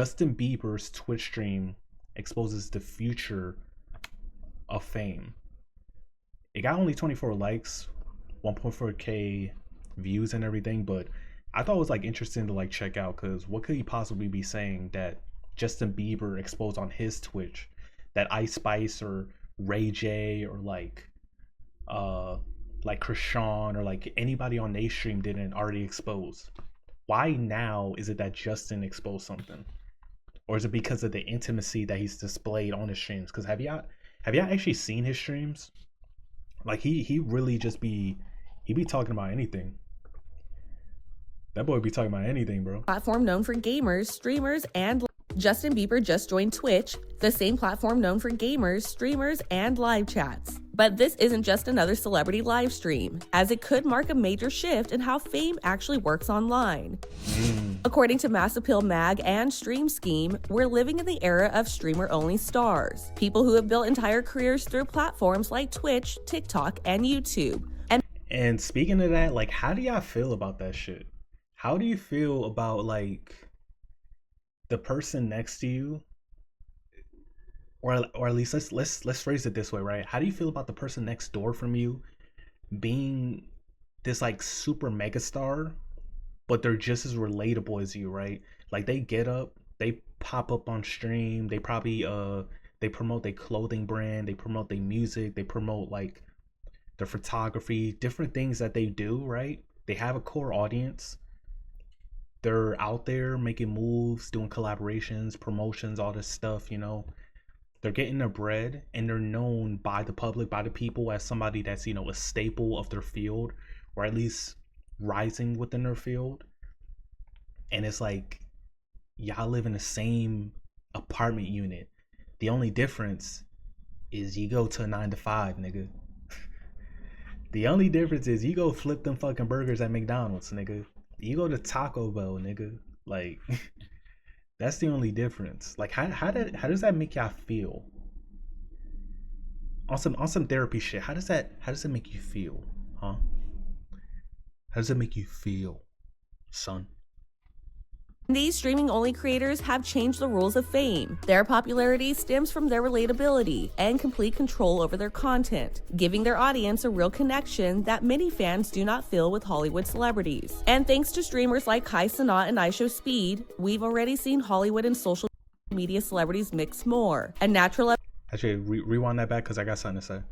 Justin Bieber's Twitch stream exposes the future of fame. It got only 24 likes, 1.4k views and everything, but I thought it was like interesting to like check out because what could he possibly be saying that Justin Bieber exposed on his Twitch that Ice Spice or Ray J or uh Krishan or like anybody on their stream didn't already expose? Why now is it that Justin exposed something? Or is it because of the intimacy that he's displayed on his streams? Because have y'all actually seen his streams? Like he really just he be talking about anything. That boy be talking about anything, bro. Platform known for gamers, streamers, and Justin Bieber just joined Twitch, the same platform known for gamers, streamers, and live chats. But this isn't just another celebrity live stream, as it could mark a major shift in how fame actually works online. According to Mass Appeal Mag and Stream Scheme, we're living in the era of streamer-only stars, people who have built entire careers through platforms like Twitch, TikTok, and YouTube. And speaking of that, like, how do y'all feel about that shit? How do you feel about like the person next to you, or at least let's phrase it this way, right? How do you feel about the person next door from you being this like super mega star, but they're just as relatable as you, right? Like they get up, they pop up on stream, they probably they promote their clothing brand, they promote their music, they promote like their photography, different things that they do, right? They have a core audience. They're out there making moves, doing collaborations, promotions, all this stuff, you know. They're getting their bread and they're known by the public, by the people as somebody that's, you know, a staple of their field or at least rising within their field. And it's like y'all live in the same apartment unit. The only difference is you go to a 9 to 5, nigga. The only difference is you go flip them fucking burgers at McDonald's, nigga. You go to Taco Bell, nigga. Like, that's the only difference. Like, how does that make y'all feel? On some therapy shit. How does that make you feel, huh? How does it make you feel, son? These streaming-only creators have changed the rules of fame. Their popularity stems from their relatability and complete control over their content, giving their audience a real connection that many fans do not feel with Hollywood celebrities. And thanks to streamers like Kai Cenat and IShowSpeed, we've already seen Hollywood and social media celebrities mix more, a natural Actually, rewind that back because I got something to say.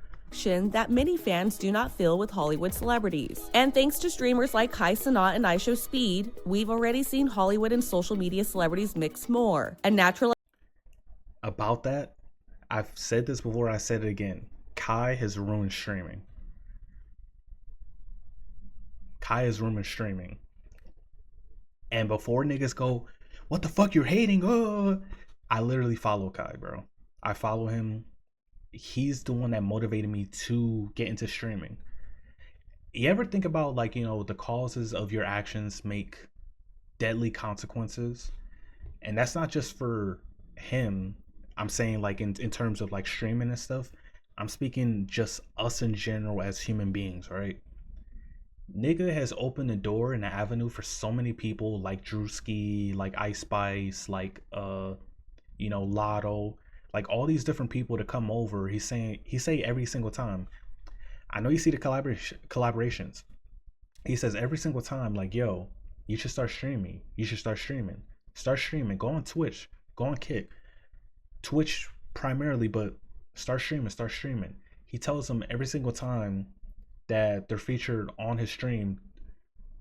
That many fans do not feel with Hollywood celebrities. And thanks to streamers like Kai Cenat and IShowSpeed, we've already seen Hollywood and social media celebrities mix more, a natural. About that, I've said this before, I said it again. Kai has ruined streaming. Kai has ruined streaming. And before niggas go, what the fuck, you're hating? Oh, I literally follow Kai, bro. I follow him. He's the one that motivated me to get into streaming. You ever think about, like, you know, the causes of your actions make deadly consequences? And that's not just for him. I'm saying, like, in terms of like streaming and stuff. I'm speaking just us in general as human beings, right? Nigga has opened the door and the avenue for so many people like Drewski, like Ice Spice, like you know, Lotto, like all these different people to come over. He say every single time. I know you see the collaborations. He says every single time, like, yo, you should start streaming. You should start streaming. Start streaming. Go on Twitch. Go on Kick. Twitch primarily, but start streaming. Start streaming. He tells them every single time that they're featured on his stream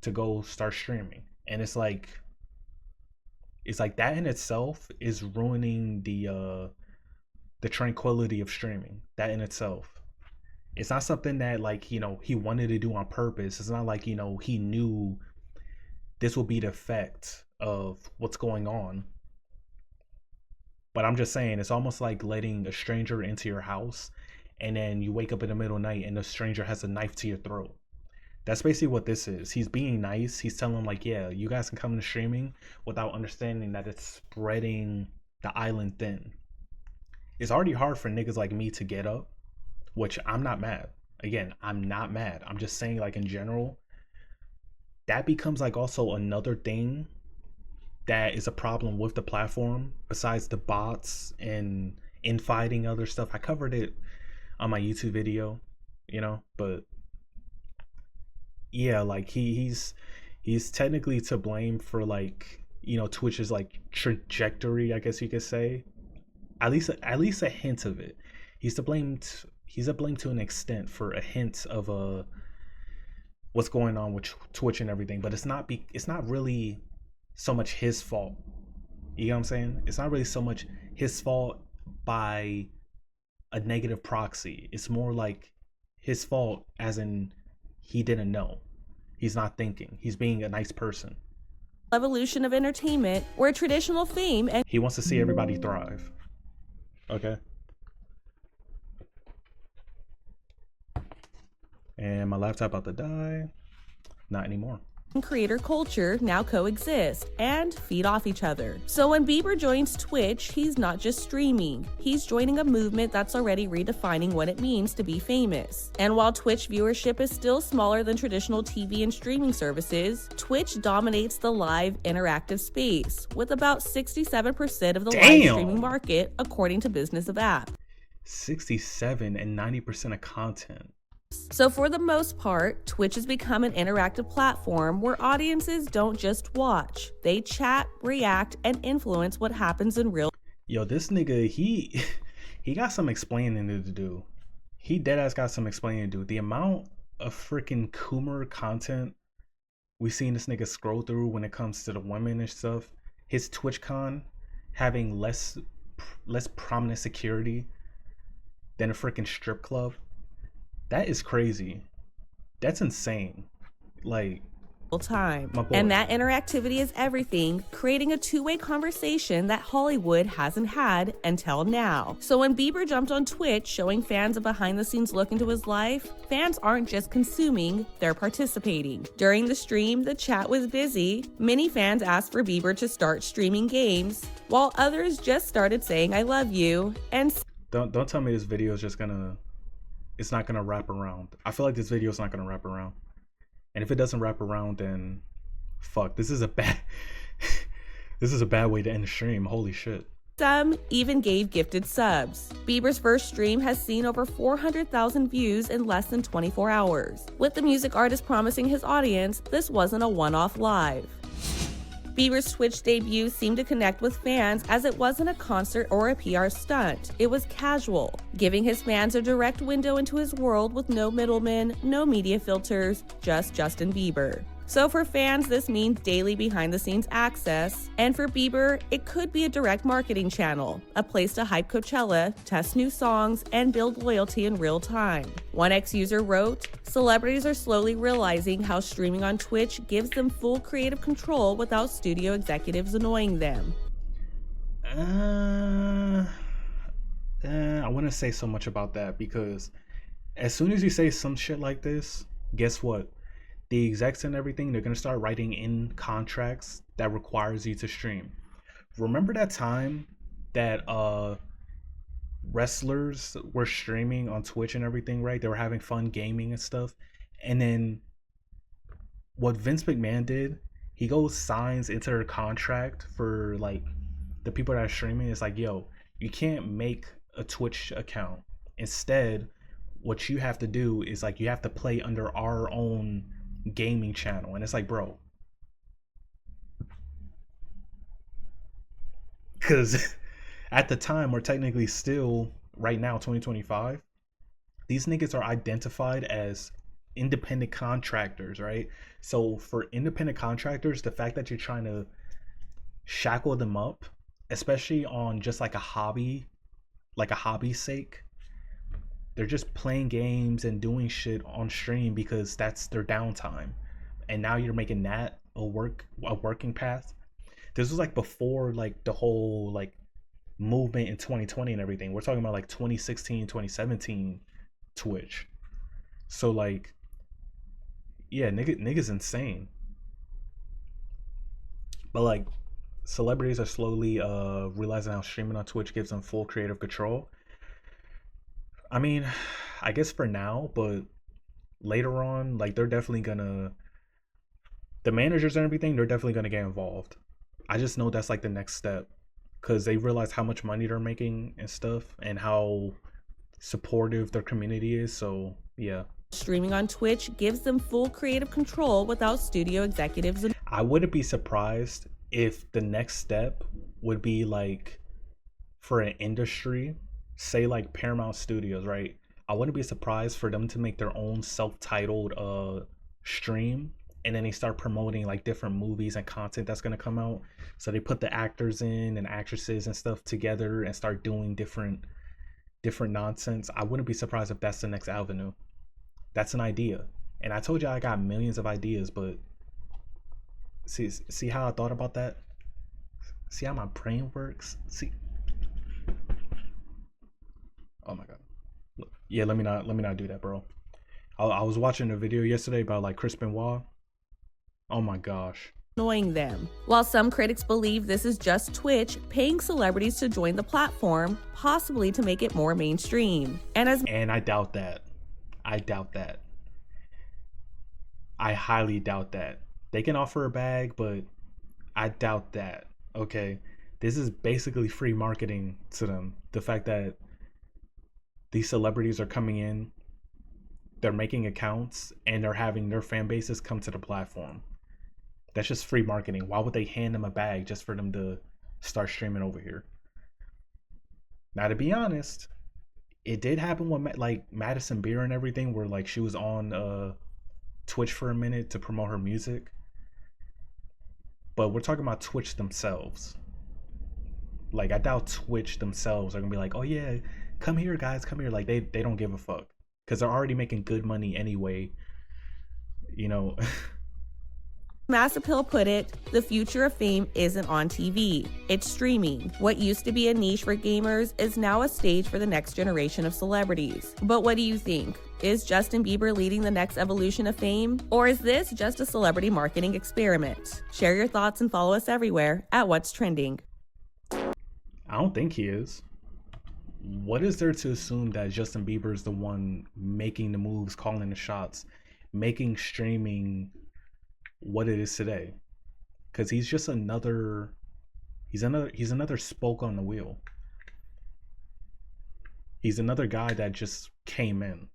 to go start streaming. And it's like that in itself is ruining the tranquility of streaming. That in itself. It's not something that, like, you know, he wanted to do on purpose. It's not like, you know, he knew this will be the effect of what's going on. But I'm just saying, it's almost like letting a stranger into your house and then you wake up in the middle of the night and the stranger has a knife to your throat. That's basically what this is. He's being nice. He's telling them, like, yeah, you guys can come into streaming, without understanding that it's spreading the island thin. It's already hard for niggas like me to get up, which I'm not mad. Again, I'm not mad. I'm just saying, like, in general, that becomes like also another thing that is a problem with the platform besides the bots and infighting other stuff. I covered it on my YouTube video, but yeah, like he's technically to blame for like, Twitch's like trajectory, I guess you could say. At least a hint of it. He's to blame to an extent for a hint of what's going on with Twitch and everything, but it's not really so much his fault. You know what I'm saying? It's not really so much his fault by a negative proxy. It's more like his fault as in he didn't know. He's not thinking. He's being a nice person. Evolution of entertainment, where traditional fame and He wants to see everybody thrive. Okay. And my laptop about to die. Not anymore. creator culture now coexist and feed off each other. So when Bieber joins Twitch, he's not just streaming, he's joining a movement that's already redefining what it means to be famous. And while Twitch viewership is still smaller than traditional TV and streaming services, Twitch dominates the live interactive space, with about 67% of the live streaming market, according to Business of App. 67 and 90% of content. So for the most part, Twitch has become an interactive platform where audiences don't just watch. They chat, react, and influence what happens in real. Yo, this nigga, he got some explaining to do. He deadass got some explaining to do. The amount of freaking Coomer content we seen this nigga scroll through when it comes to the women and stuff. His TwitchCon having less prominent security than a freaking strip club. That is crazy. That's insane. Like, time. And that interactivity is everything, creating a two-way conversation that Hollywood hasn't had until now. So when Bieber jumped on Twitch showing fans a behind-the-scenes look into his life, fans aren't just consuming, they're participating. During the stream, the chat was busy. Many fans asked for Bieber to start streaming games, while others just started saying I love you. And don't tell me this video is just it's not gonna wrap around. I feel like this video is not gonna wrap around. And if it doesn't wrap around, then fuck. This is a bad way to end the stream. Holy shit. Some even gave gifted subs. Bieber's first stream has seen over 400,000 views in less than 24 hours. With the music artist promising his audience, this wasn't a one-off live. Bieber's Twitch debut seemed to connect with fans as it wasn't a concert or a PR stunt. It was casual, giving his fans a direct window into his world with no middlemen, no media filters, just Justin Bieber. So for fans, this means daily behind-the-scenes access, and for Bieber, it could be a direct marketing channel, a place to hype Coachella, test new songs, and build loyalty in real time. One ex-user wrote, "Celebrities are slowly realizing how streaming on Twitch gives them full creative control without studio executives annoying them." I wouldn't say so much about that, because as soon as you say some shit like this, guess what? The execs and everything, they're going to start writing in contracts that requires you to stream. Remember that time that wrestlers were streaming on Twitch and everything, right? They were having fun gaming and stuff. And then what Vince McMahon did, he goes signs into their contract for like the people that are streaming. It's like, yo, you can't make a Twitch account. Instead, what you have to do is like you have to play under our own gaming channel. And it's like, bro, because at the time, we're technically still right now 2025, these niggas are identified as independent contractors, right? So for independent contractors, the fact that you're trying to shackle them up, especially on just like a hobby's sake, they're just playing games and doing shit on stream because that's their downtime. And now you're making that a working path. This was like before like the whole like movement in 2020 and everything. We're talking about like 2016, 2017 Twitch. So like, yeah, niggas insane. But like, celebrities are slowly realizing how streaming on Twitch gives them full creative control. I mean, I guess for now, but later on, like they're definitely gonna, the managers and everything, they're definitely gonna get involved. I just know that's like the next step because they realize how much money they're making and stuff and how supportive their community is. So yeah, Streaming on Twitch gives them full creative control without studio executives. I wouldn't be surprised if the next step would be like for an industry, say like Paramount Studios, right? I wouldn't be surprised for them to make their own self-titled stream, and then they start promoting like different movies and content that's gonna come out. So they put the actors in and actresses and stuff together and start doing different nonsense. I wouldn't be surprised if that's the next avenue. That's an idea. And I told you I got millions of ideas, but see how I thought about that? See how my brain works? See, oh my god. Yeah, let me not do that, bro. I was watching a video yesterday about like Chris Benoit. Oh my gosh. Annoying them. While some critics believe this is just Twitch paying celebrities to join the platform, possibly to make it more mainstream. And I doubt that. I doubt that. I highly doubt that. They can offer a bag, but I doubt that. Okay. This is basically free marketing to them. The fact that these celebrities are coming in, they're making accounts, and they're having their fan bases come to the platform. That's just free marketing. Why would they hand them a bag just for them to start streaming over here? Now, to be honest, it did happen with like Madison Beer and everything, where like she was on Twitch for a minute to promote her music. But we're talking about Twitch themselves. Like I doubt Twitch themselves are gonna be like, oh yeah, come here guys, come here. Like they don't give a fuck because they're already making good money anyway. You know. Mass Appeal put it, the future of fame isn't on TV, it's streaming. What used to be a niche for gamers is now a stage for the next generation of celebrities. But what do you think? Is Justin Bieber leading the next evolution of fame? Or is this just a celebrity marketing experiment? Share your thoughts and follow us everywhere at What's Trending. I don't think he is. What is there to assume that Justin Bieber is the one making the moves, calling the shots, making streaming what it is today? Because he's just another spoke on the wheel. He's another guy that just came in.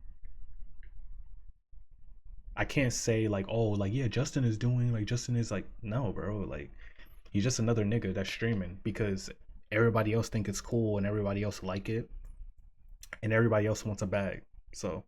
I can't say like, oh, like yeah, Justin is doing like Justin is like, no, bro, like he's just another nigga that's streaming because everybody else think it's cool and everybody else like it and everybody else wants a bag. So